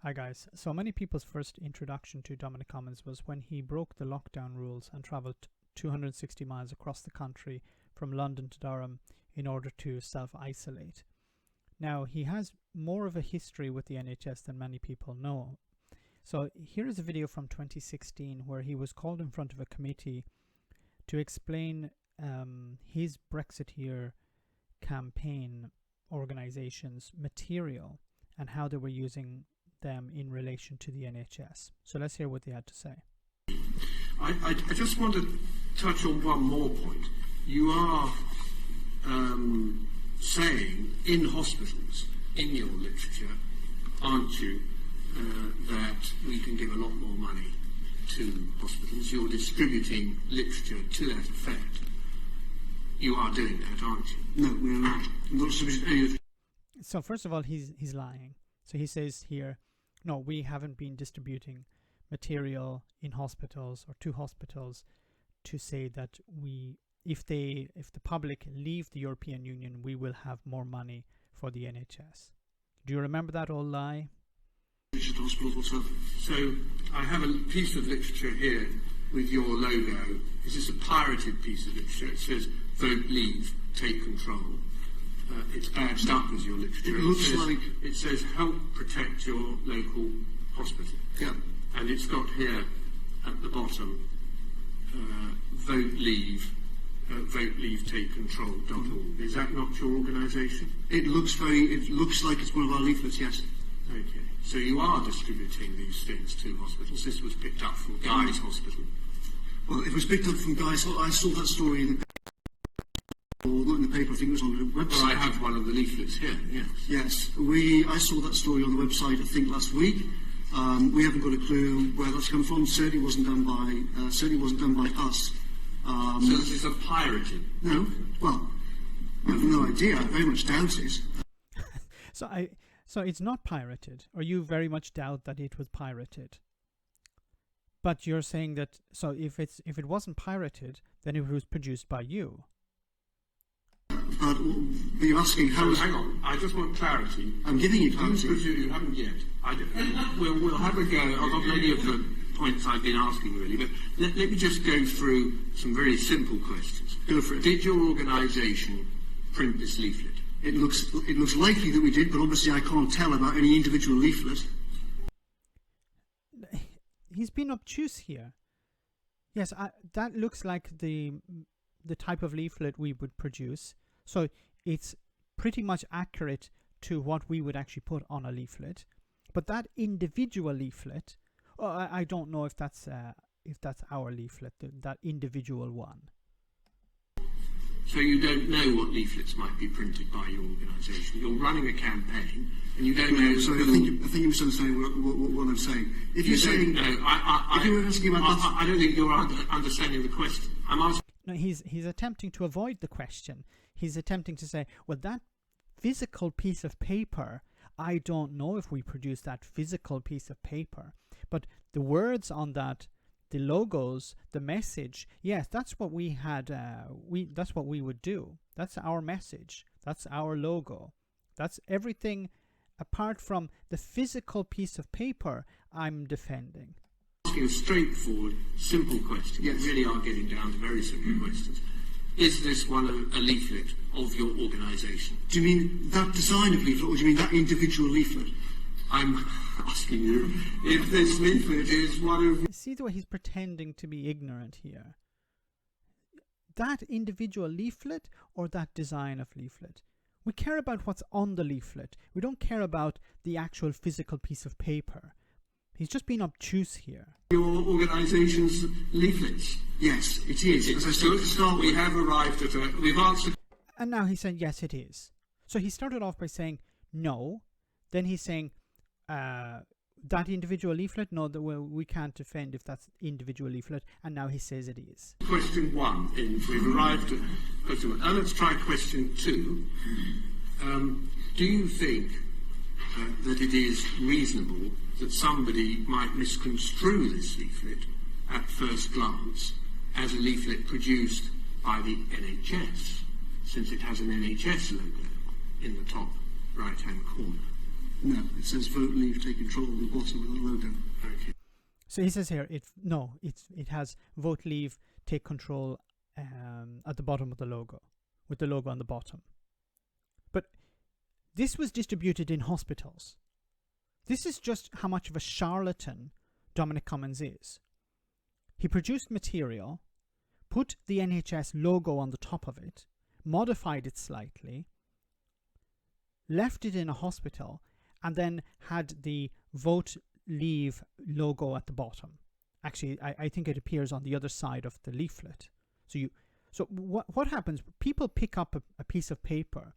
Hi guys. So many people's first introduction to Dominic Cummings was when he broke the lockdown rules and travelled 260 miles across the country from London to Durham in order to self-isolate. Now, he has more of a history with the NHS than many people know. So here is a video from 2016 where he was called in front of a committee to explain his Brexiteer campaign organisation's material and how they were using them in relation to the NHS. So let's hear what they had to say. I just want to touch on one more point. You are saying in hospitals, in your literature, aren't you, that we can give a lot more money to hospitals. You're distributing literature to that effect. You are doing that, aren't you? No, we are not. I'm not distributing any. So first of all, he's lying. So he says here, no, we haven't been distributing material in hospitals or to hospitals to say that if the public leave the European Union, we will have more money for the NHS. Do you remember that old lie? So I have a piece of literature here with your logo. Is this a pirated piece of literature? It says vote, leave, take control. It's badged up as your literature. It says help protect your local hospital. Yeah. And it's got here at the bottom vote, leave, take control.org. Is that not your organisation? It looks like it's one of our leaflets, yes. Okay. So you are distributing these things to hospitals. This was picked up from Guy's Hospital. Well, it was picked up from Guy's. I saw that story in the or not in the paper, I think it was on the website. Well, I have one of the leaflets here, yes. Yes, I saw that story on the website, I think, last week. We haven't got a clue where that's come from. Certainly wasn't done by us. So this is a pirated? No. Well, I have no idea. I very much doubt it. So it's not pirated, or you very much doubt that it was pirated. But you're saying that, so if it wasn't pirated, then it was produced by you. But you're asking how... Hang on, I just want clarity. I'm giving you clarity. You haven't yet. We'll have a go. I've got many of the points I've been asking, really, but let me just go through some very simple questions. Go for it. Did your organisation print this leaflet? It looks likely that we did, but obviously I can't tell about any individual leaflet. He's been obtuse here. Yes, that looks like the type of leaflet we would produce. So it's pretty much accurate to what we would actually put on a leaflet. But that individual leaflet, I don't know if that's our leaflet, that individual one. So you don't know what leaflets might be printed by your organisation. You're running a campaign, and you don't know. Sorry, I think you're misunderstanding what I'm saying. If you're saying, no, if you were asking about that, I don't think you're understanding the question. I'm asking. No, he's attempting to avoid the question. He's attempting to say, well, that physical piece of paper, I don't know if we produce that physical piece of paper, but the words on that, the logos, the message, yes, that's what we had. That's what we would do. That's our message. That's our logo. That's everything apart from the physical piece of paper I'm defending. Asking a straightforward, simple question. Yes. You really are getting down to very simple questions. Is this a leaflet of your organisation? Do you mean that design of leaflet, or do you mean that individual leaflet? I'm asking you if this leaflet is one of... See the way he's pretending to be ignorant here? That individual leaflet or that design of leaflet? We care about what's on the leaflet. We don't care about the actual physical piece of paper. He's just being obtuse here. Your organisation's leaflets? Yes, it is. As I said at the start, we have arrived at we've answered... And now he's saying, yes, it is. So he started off by saying, no. Then he's saying, that individual leaflet, no, we can't defend if that's individual leaflet. And now he says it is. Question 1, we've arrived at question 1. Now let's try question 2. Do you think that it is reasonable that somebody might misconstrue this leaflet at first glance as a leaflet produced by the NHS, since it has an NHS logo in the top right-hand corner? No, it says vote, leave, take control at the bottom of the logo. Okay. So he says here, it has vote, leave, take control at the bottom of the logo, with the logo on the bottom. But this was distributed in hospitals. This is just how much of a charlatan Dominic Cummings is. He produced material, put the NHS logo on the top of it, modified it slightly, left it in a hospital, and then had the vote, leave logo at the bottom. Actually, I think it appears on the other side of the leaflet. So what happens? People pick up a piece of paper.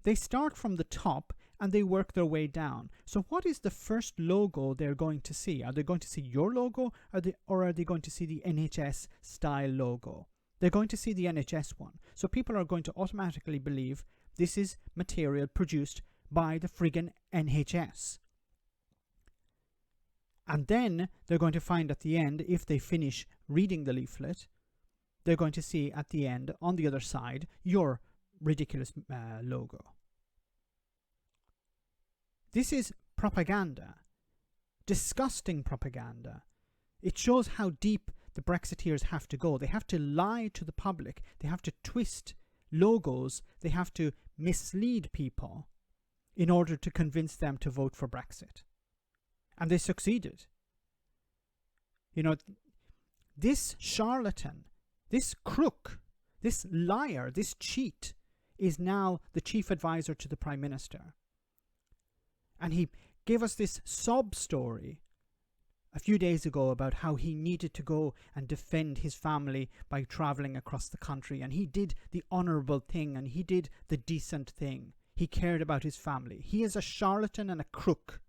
They start from the top and they work their way down. So what is the first logo they're going to see? Are they going to see your logo, or are they going to see the NHS style logo? They're going to see the NHS one. So people are going to automatically believe this is material produced by the friggin' NHS. And then they're going to find at the end, if they finish reading the leaflet, they're going to see at the end, on the other side, your ridiculous logo. This is propaganda. Disgusting propaganda. It shows how deep the Brexiteers have to go. They have to lie to the public. They have to twist logos. They have to mislead people in order to convince them to vote for Brexit. And they succeeded. You know, this charlatan, this crook, this liar, this cheat is now the chief advisor to the Prime Minister. And he gave us this sob story a few days ago about how he needed to go and defend his family by travelling across the country. And he did the honourable thing, and he did the decent thing. He cared about his family. He is a charlatan and a crook.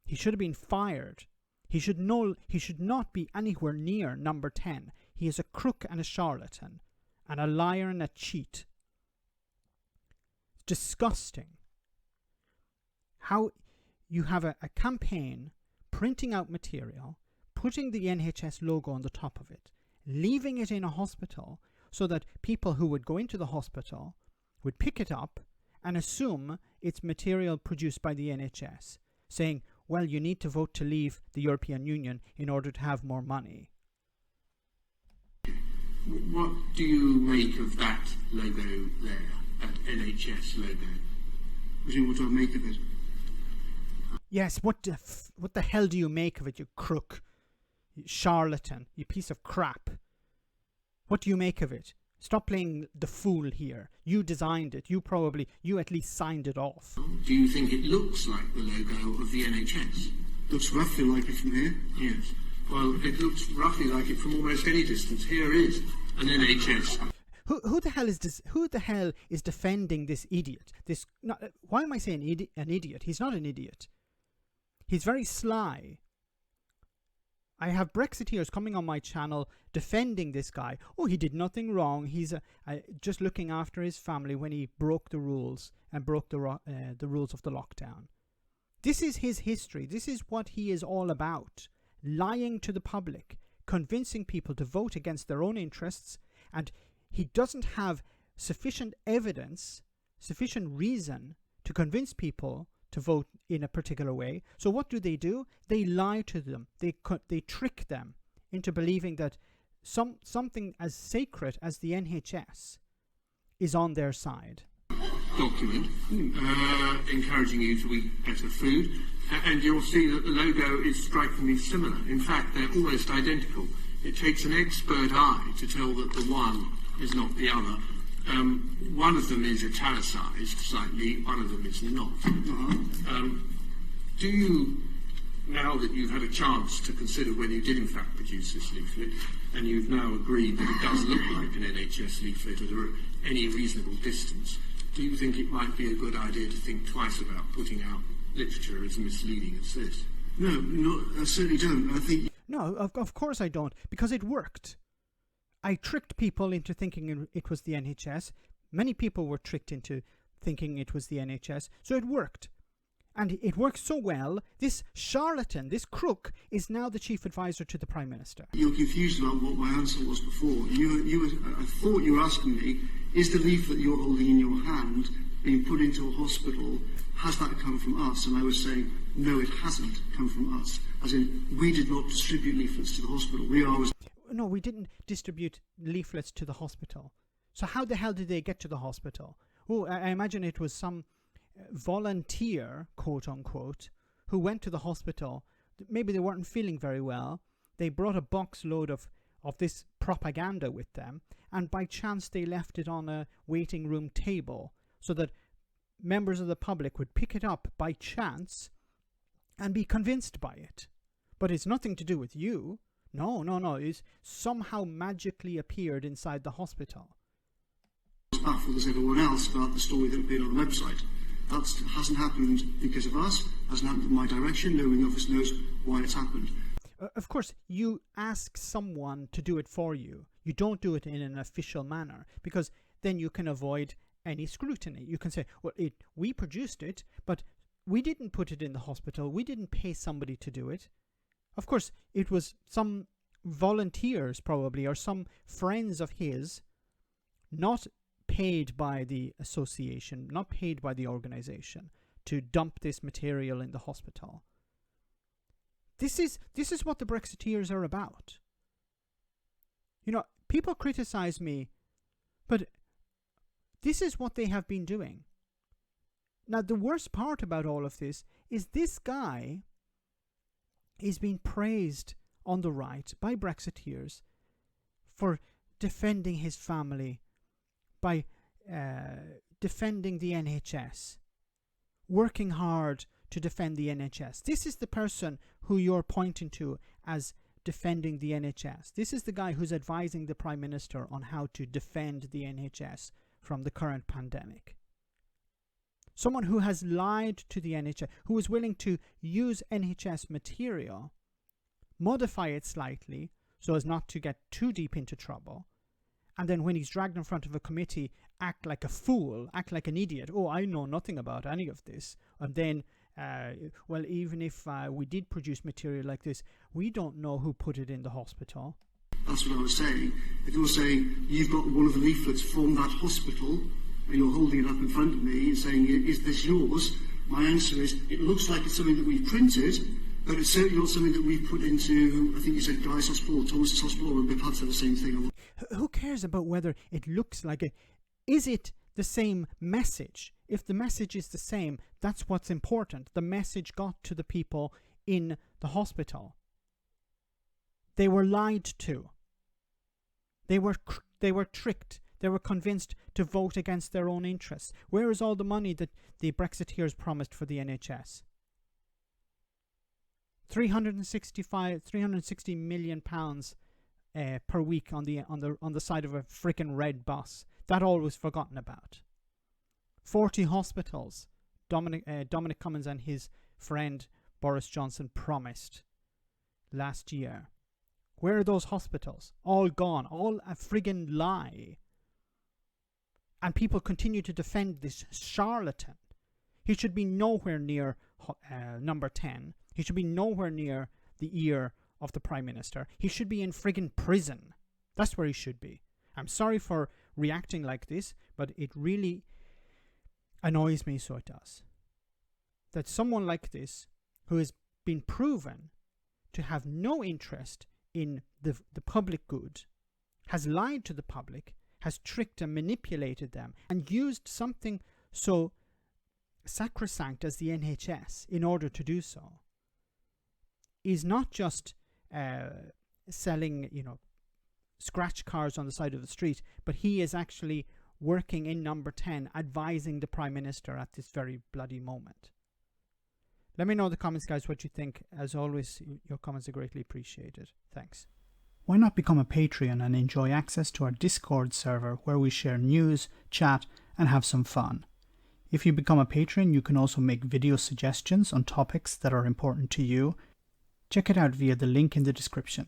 He should have been fired. He should not be anywhere near number 10. He is a crook and a charlatan, and a liar and a cheat. It's disgusting how you have a campaign printing out material, putting the NHS logo on the top of it, leaving it in a hospital so that people who would go into the hospital would pick it up and assume it's material produced by the NHS, saying, well, you need to vote to leave the European Union in order to have more money. What do you make of that logo there, that NHS logo? What do I make of it? Yes, what the hell do you make of it, you crook, you charlatan, you piece of crap? What do you make of it? Stop playing the fool here. You designed it. You at least signed it off. Do you think it looks like the logo of the NHS? Looks roughly like it from here. Yes. Well, it looks roughly like it from almost any distance. Here is an NHS. Who the hell is this? Who the hell is defending this idiot? Why am I saying an idiot? He's not an idiot. He's very sly. I have Brexiteers coming on my channel defending this guy. Oh, he did nothing wrong. He's just looking after his family when he broke the rules and broke the rules of the lockdown. This is his history. This is what he is all about. Lying to the public, convincing people to vote against their own interests, and he doesn't have sufficient evidence, sufficient reason to convince people to vote in a particular way. So what do? They lie to them. They trick them into believing that something as sacred as the NHS is on their side. Document encouraging you to eat better food, and you'll see that the logo is strikingly similar. In fact, they're almost identical. It takes an expert eye to tell that the one is not the other. One of them is italicized slightly, one of them is not. Do you, now that you've had a chance to consider whether you did in fact produce this leaflet, and you've now agreed that it does look like an NHS leaflet at any reasonable distance, do you think it might be a good idea to think twice about putting out literature as misleading as this? No, I certainly don't. I think... No, of course I don't, because it worked. I tricked people into thinking it was the NHS. Many people were tricked into thinking it was the NHS, so it worked. And it worked so well, this charlatan, this crook, is now the chief advisor to the Prime Minister. You're confused about what my answer was before. I thought you were asking me, is the leaflet you're holding in your hand being put into a hospital, has that come from us? And I was saying, no, it hasn't come from us. As in, we did not distribute leaflets to the hospital. No, we didn't distribute leaflets to the hospital. So how the hell did they get to the hospital? Oh, I imagine it was some volunteer, quote unquote, who went to the hospital. Maybe they weren't feeling very well. They brought a box load of this propaganda with them, and by chance they left it on a waiting room table so that members of the public would pick it up by chance and be convinced by it. But it's nothing to do with you. No. It's somehow magically appeared inside the hospital. I was baffled as everyone else about the story that appeared on the website. That hasn't happened because of us, hasn't happened in my direction. No one of us knows why it's happened. Of course, you ask someone to do it for you. You don't do it in an official manner, because then you can avoid any scrutiny. You can say, well, we produced it, but we didn't put it in the hospital. We didn't pay somebody to do it. Of course, it was some volunteers probably, or some friends of his, not paid by the association, not paid by the organization, to dump this material in the hospital. This is what the Brexiteers are about. You know, people criticize me, but this is what they have been doing. Now, the worst part about all of this is this guy is being praised on the right by Brexiteers for defending his family, by defending the NHS, working hard to defend the NHS. This is the person who you're pointing to as defending the NHS. This is the guy who's advising the Prime Minister on how to defend the NHS from the current pandemic. Someone who has lied to the NHS, who is willing to use NHS material, modify it slightly so as not to get too deep into trouble, and then when he's dragged in front of a committee, act like a fool, act like an idiot. Oh, I know nothing about any of this. And then, well, even if we did produce material like this, we don't know who put it in the hospital. That's what I was saying. If you're saying you've got one of the leaflets from that hospital and you're holding it up in front of me and saying, is this yours? My answer is, it looks like it's something that we've printed, but it's certainly not something that we've put into, I think you said Guy's Hospital or Thomas's Hospital, or we've had to the same thing. Who cares about whether it looks like it? Is it the same message? If the message is the same, that's what's important. The message got to the people in the hospital. They were lied to. They were tricked. They were convinced to vote against their own interests. Where is all the money that the Brexiteers promised for the NHS? 360 million pounds per week on the side of a freaking red bus. That all was forgotten about. 40 hospitals Dominic Cummings and his friend Boris Johnson promised last year. Where are those hospitals? All gone. All a friggin' lie. And people continue to defend this charlatan. He should be nowhere near number 10. He should be nowhere near the ear of the Prime Minister. He should be in friggin' prison. That's where he should be. I'm sorry for reacting like this, but it really annoys me, so it does. That someone like this, who has been proven to have no interest in the public good, has lied to the public, has tricked and manipulated them, and used something so sacrosanct as the NHS in order to do so, is not just selling, scratch cars on the side of the street, but he is actually working in number 10, advising the Prime Minister at this very bloody moment. Let me know in the comments, guys, what you think. As always, your comments are greatly appreciated. Thanks. Why not become a Patreon and enjoy access to our Discord server where we share news, chat, and have some fun? If you become a patron, you can also make video suggestions on topics that are important to you. Check it out via the link in the description.